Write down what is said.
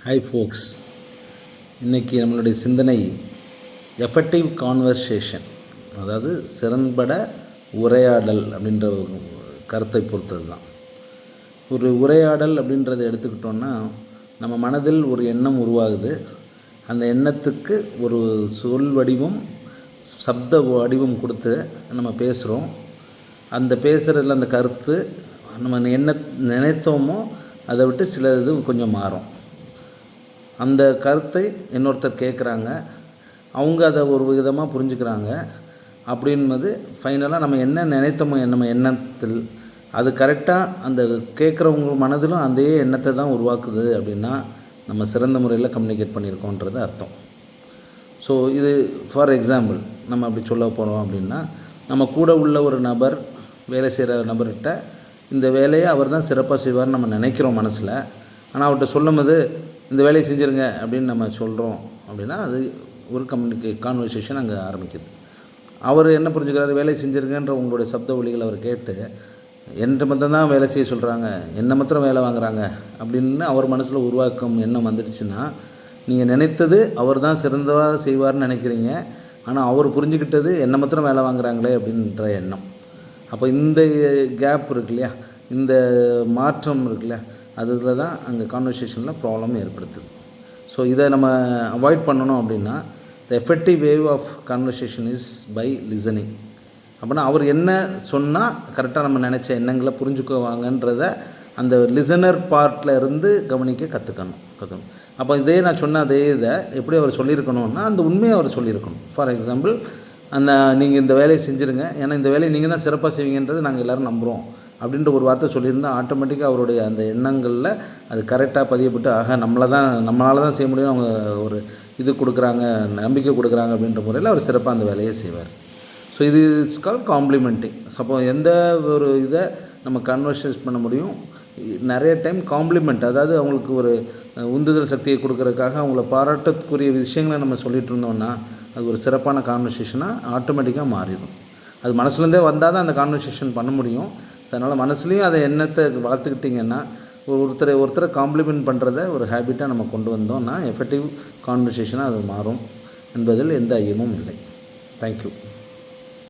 Hi ஃபோக்ஸ், இன்றைக்கி நம்மளுடைய சிந்தனை எஃபெக்டிவ் கான்வர்சேஷன், அதாவது சிறன்பட உரையாடல் அப்படின்ற கருத்தை பொறுத்தது தான். ஒரு உரையாடல் அப்படின்றத எடுத்துக்கிட்டோன்னா, நம்ம மனதில் ஒரு எண்ணம் உருவாகுது. அந்த எண்ணத்துக்கு ஒரு சொல் வடிவம், சப்த வடிவம் கொடுத்து நம்ம பேசுகிறோம். அந்த பேசுகிறதுல அந்த கருத்து நம்ம என்ன நினைத்தோமோ அதை விட்டு சில இது கொஞ்சம் மாறும். அந்த கருத்தை இன்னொருத்தர் கேட்குறாங்க, அவங்க அதை ஒரு விதமாக புரிஞ்சுக்கிறாங்க. அப்படின்பது ஃபைனலாக நம்ம என்ன நினைத்தோமோ நம்ம எண்ணத்தில் அது கரெக்டாக அந்த கேட்குறவங்க மனதிலும் அதே எண்ணத்தை தான் உருவாக்குது. அப்படின்னா நம்ம சிறந்த முறையில் கம்யூனிகேட் பண்ணியிருக்கோன்றது அர்த்தம். ஸோ இது ஃபார் எக்ஸாம்பிள் நம்ம அப்படி சொல்ல போகிறோம் அப்படின்னா, நம்ம கூட உள்ள ஒரு நபர், வேலை செய்கிற நபர்கிட்ட இந்த வேலையை அவர் தான் சிறப்பாக செய்வார்னு நம்ம நினைக்கிறோம் மனசில். ஆனால் அவர்கிட்ட சொல்லும்போது இந்த வேலையை செஞ்சுருங்க அப்படின்னு நம்ம சொல்கிறோம் அப்படின்னா, அது ஒரு கான்வர்சேஷன் அங்கே ஆரம்பிக்குது. அவர் என்ன புரிஞ்சுக்கிறாரு, வேலை செஞ்சுருங்கன்ற உங்களுடைய சப்த ஒலிகள் அவர் கேட்டு என்கிட்ட மட்டும்தான் வேலை செய்ய சொல்கிறாங்க, என்னை மாத்திரம் வேலை வாங்குகிறாங்க அப்படின்னு அவர் மனசில் உருவாக்கம் எண்ணம் வந்துடுச்சுன்னா, நீங்கள் நினைத்தது அவர் தான் சிறந்ததாக செய்வார்னு நினைக்கிறீங்க. ஆனால் அவர் புரிஞ்சுக்கிட்டது என்னை மாத்திரம் வேலை வாங்குகிறாங்களே அப்படின்ற எண்ணம். அப்போ இந்த கேப் இருக்கு இல்லையா, இந்த மாற்றம் இருக்கு இல்லையா, அதில் தான் அங்கே கான்வர்சேஷனில் ப்ராப்ளம் ஏற்படுத்துது. ஸோ இதை நம்ம அவாய்ட் பண்ணணும் அப்படின்னா, the effective wave of conversation is by listening. அப்படின்னா அவர் என்ன சொன்னால் கரெக்டாக நம்ம நினச்ச எண்ணங்களை புரிஞ்சுக்குவாங்கன்றத அந்த லிசனர் பார்ட்டில் இருந்து கவனிக்க கற்றுக்கணும். அப்போ இதே நான் சொன்ன அதே இதை எப்படி அவர் சொல்லியிருக்கணும்னா, அந்த உண்மையை அவர் சொல்லியிருக்கணும். ஃபார் எக்ஸாம்பிள், நீங்கள் இந்த வேலையை செஞ்சுருங்க, ஏன்னா இந்த வேலையை நீங்கள் தான் சிறப்பாக செய்வீங்கன்றது நாங்கள் எல்லோரும் நம்புகிறோம் அப்படின்ற ஒரு வார்த்தை சொல்லியிருந்தால் ஆட்டோமேட்டிக்காக அவருடைய அந்த எண்ணங்களில் அது கரெக்டாக பதியப்பட்டு, நம்மளால் தான் செய்ய முடியும், அவங்க ஒரு இது கொடுக்குறாங்க, நம்பிக்கை கொடுக்குறாங்க அப்படின்ற முறையில் அவர் சிறப்பாக அந்த வேலையை செய்வார். ஸோ இது இட்ஸ் கால் காம்ப்ளிமெண்டிங். அப்போ எந்த ஒரு இதை நம்ம கன்வர்சேட் பண்ண முடியும், நிறைய டைம் காம்ப்ளிமெண்ட், அதாவது அவங்களுக்கு ஒரு உந்துதல் சக்தியை கொடுக்கறதுக்காக அவங்கள பாராட்டக்கூடிய விஷயங்களை நம்ம சொல்லிகிட்டு இருந்தோம்னா அது ஒரு சிறப்பான கான்வர்சேஷனாக ஆட்டோமேட்டிக்காக மாறிடும். அது மனசுலேருந்தே வந்தால் தான் அந்த கான்வர்சேஷன் பண்ண முடியும். ஸோ அதனால் மனசுலேயும் அதை எண்ணத்தை வளர்த்துக்கிட்டிங்கன்னா, ஒருத்தரை காம்ப்ளிமெண்ட் பண்ணுறத ஒரு ஹேபிட்டாக நம்ம கொண்டு வந்தோம்னா எஃபெக்டிவ் கான்வர்சேஷனாக அது மாறும் என்பதில் எந்த ஐயமும் இல்லை. தேங்க்யூ.